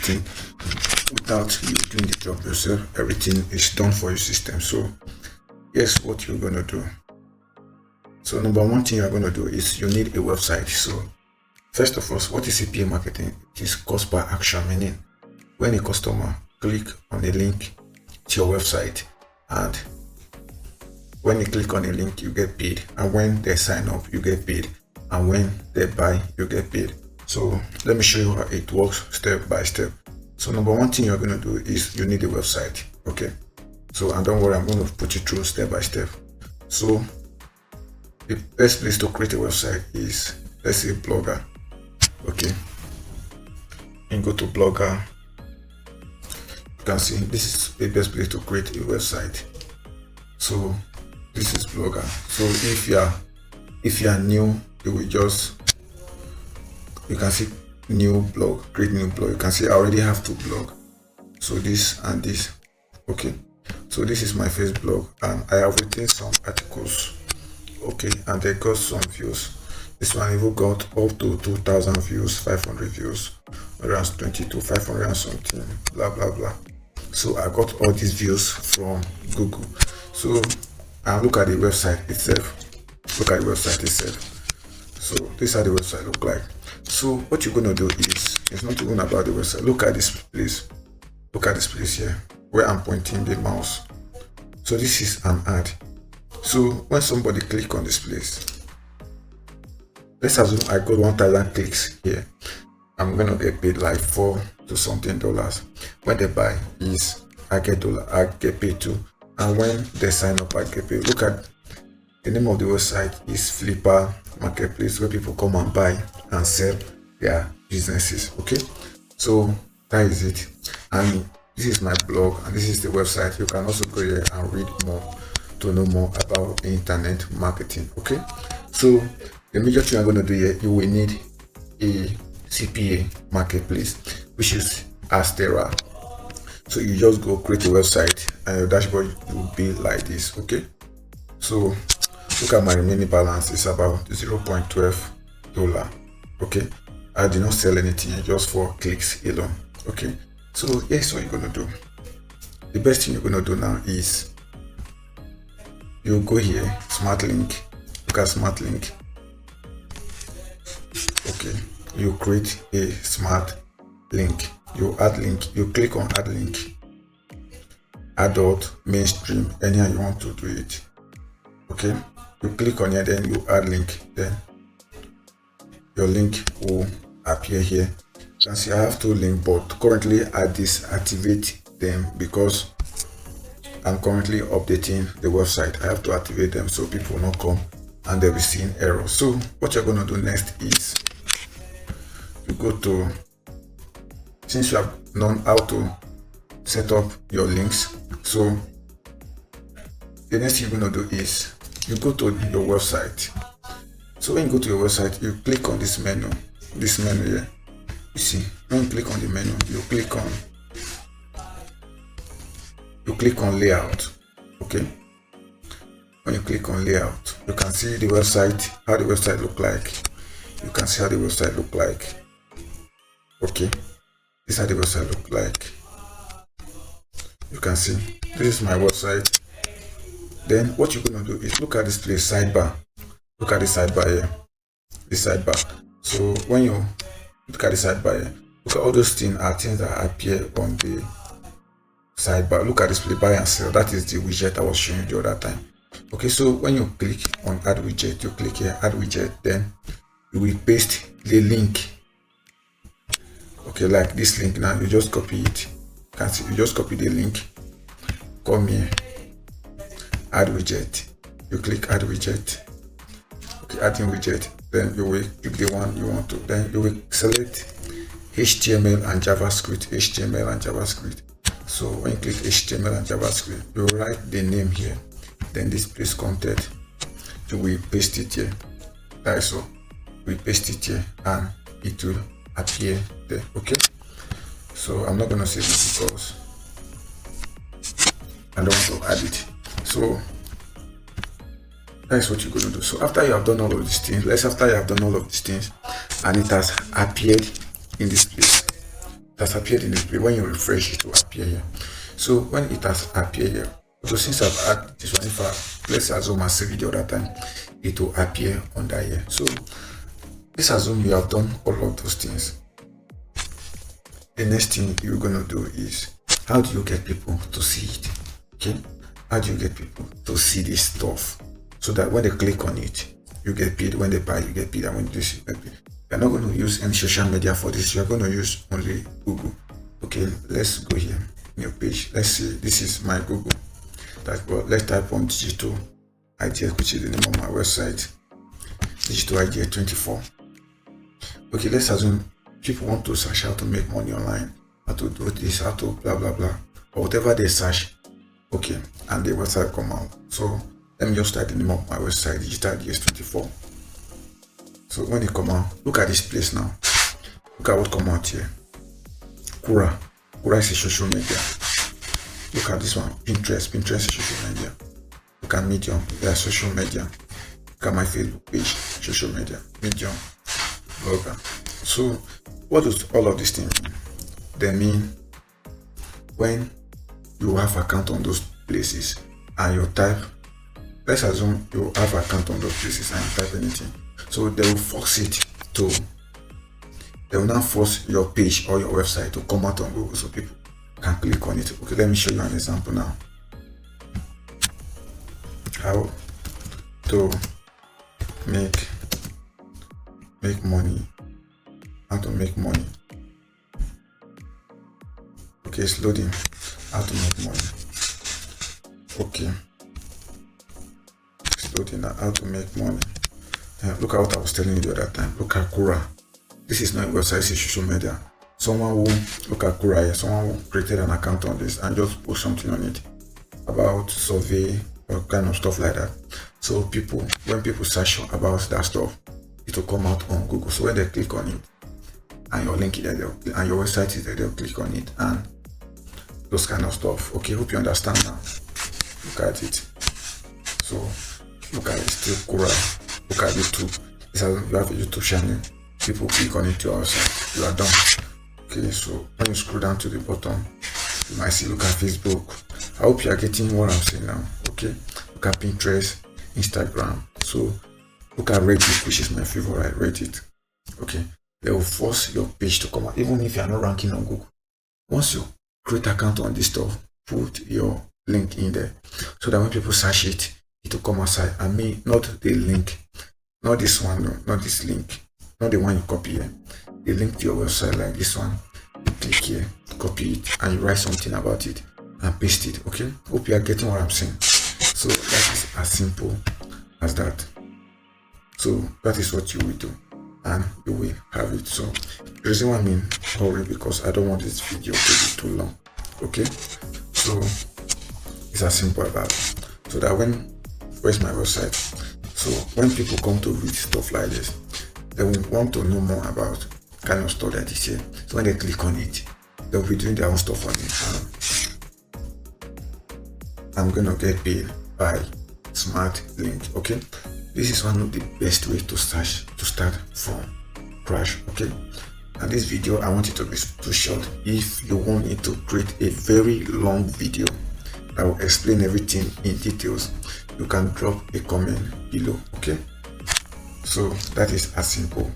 marketing without you doing the job yourself. Everything is done for your system. So here's what you're gonna do. So number one thing you're gonna do is you need a website. So first of all, what is CPA marketing? It is cost per action, meaning when a customer click on a link to your website, and when you click on a link, you get paid, and when they sign up, you get paid, and when they buy, you get paid. So let me show you how it works step by step. So number one thing you're going to do is you need a website. Okay, so and don't worry, I'm going to put you through step by step. So the best place to create a website is, let's say, Blogger. Okay, and go to Blogger. You can see this is the best place to create a website. So this is Blogger. So if you are new, you will just, you can see new blog, create new blog. You can see I already have 2 blog. So this and this. Okay, so this is my first blog, and I have written some articles. Okay, and they got some views. This one even got up to 2,000 views, 500 views, around 22, 500 and something, blah blah blah. So I got all these views from Google. So and look at the website itself. Look at the website itself. So this is how the website look like. So what you're gonna do is, it's not even about the website. Look at this place. Look at this place here where I'm pointing the mouse. So this is an ad. So when somebody click on this place, let's assume I got 1,000 clicks here, I'm gonna get paid like $4 to something. When they buy is I get paid too, and when they sign up I get paid. Look at the name of the website is Flipper Marketplace, where people come and buy and sell their businesses. Okay, so that is it, and this is my blog, and this is the website. You can also go here and read more to know more about internet marketing. Okay, so the major thing I'm going to do here, you will need a CPA marketplace, which is Astera. So you just go create a website, and your dashboard will be like this. Okay, so look at my remaining balance is about $0.12. Okay, I did not sell anything, just for clicks alone. Okay, so here's what you're gonna do. The best thing you're gonna do now is you go here, smart link. Look at smart link. Okay, you create a smart link, you add link, you click on add link, adult, mainstream, anyhow you want to do it. Okay, you click on it, then you add link, then your link will appear here. You can see I have 2 links, but currently I disactivate them because I'm currently updating the website. I have to activate them so people will not come and they'll be seeing errors. So what you're going to do next is you go to, since you have known how to set up your links, so the next thing you're going to do is you go to your website. So when you go to your website, you click on this menu here. You see, when you click on the menu, you click on layout. Okay, when you click on layout, you can see the website, how the website look like. You can see how the website look like. Okay, this is how the website look like. You can see this is my website. Then what you're gonna do is look at this place, sidebar. Look at the sidebar here, this sidebar. So when you look at the sidebar here, look at all those things are things that appear on the sidebar. Look at this play, buy and sell. That is the widget I was showing you the other time. Okay, so when you click on add widget, you click here add widget, then you will paste the link. Okay, like this link now, you just copy it. You can see, you just copy the link, come here, add widget, you click add widget. Okay, adding widget, then you will pick the one you want to, then you will select HTML and JavaScript. So when you click HTML and JavaScript, you write the name here, then this place content, you will paste it here. That is so we paste it here and it will appear there. Okay, so I'm not gonna save it because I don't want to add it. So that's what you're gonna do. So after you have done all of these things, and it has appeared in this place, has appeared in this page. When you refresh, it will appear here. So when it has appeared here, so since I've added this one, if I let's assume I saved it the other time, it will appear under here. So let's assume you have done all of those things. The next thing you're gonna do is, how do you get people to see it? Okay, how do you get people to see this stuff so that when they click on it, you get paid? When they buy, you get paid, and when you see, you get paid. You're not going to use any social media for this. You're going to use only Google. Okay, let's go here, new page. Let's see, this is my Google dashboard. Let's type on digital idea, which is the name of my website, digital idea 24. Okay, let's assume people want to search how to make money online, how to do this, how to blah blah blah, or whatever they search. Okay, and the website come out. So let me just type the name of my website, digital idea 24. So when it come out, look at this place now. Look at what come out here. Quora is a social media. Look at this one, Pinterest is social media. Look at Medium, they are social media. Look at my Facebook page, social media, Medium, blogger. So what does all of these things mean? They mean when you have account on those places and you type, let's assume you have account on those places and you type anything. So they will force it to, they will now force your page or your website to come out on Google so people can click on it. Okay, let me show you an example now. How to make money. How to make money. Okay, it's loading. How to make money. Okay, it's loading now. How to make money. Look at what I was telling you the other time. Look at Quora. This is not a website, it's a social media. Someone who, look at Quora here, someone who created an account on this and just post something on it about survey or kind of stuff like that. So people, when people search about that stuff, it will come out on Google. So when they click on it and your link is there, and your website is there, they'll click on it and those kind of stuff. Okay, hope you understand now. Look at it. So look at it, still Quora. Look at YouTube. This is, you have a YouTube channel. People click on it to our site. You are done. Okay, so when you scroll down to the bottom, you might see, look at Facebook. I hope you are getting what I'm saying now. Okay, look at Pinterest, Instagram. So look at Reddit, which is my favorite, Reddit. Okay, they will force your page to come out, even if you are not ranking on Google. Once you create account on this stuff, put your link in there so that when people search it, it will come outside. I mean, not the link, not this one, no, not this link, not the one you copy here. The link to your website, like this one, you click here, copy it, and you write something about it and paste it. Okay, hope you are getting what I'm saying. So that is as simple as that. So that is what you will do and you will have it. So the reason why I'm in hurry, because I don't want this video to be too long. Okay, so it's as simple as that. So that when, where's my website? So when people come to read stuff like this, they will want to know more about kind of stuff that is here. So when they click on it, they'll be doing their own stuff on it. And I'm gonna get paid by Smart Link. Okay, this is one of the best ways to start from scratch. Okay, and this video I want it to be too short. If you want me to create a very long video I will explain everything in details, you can drop a comment below. Okay, so that is as simple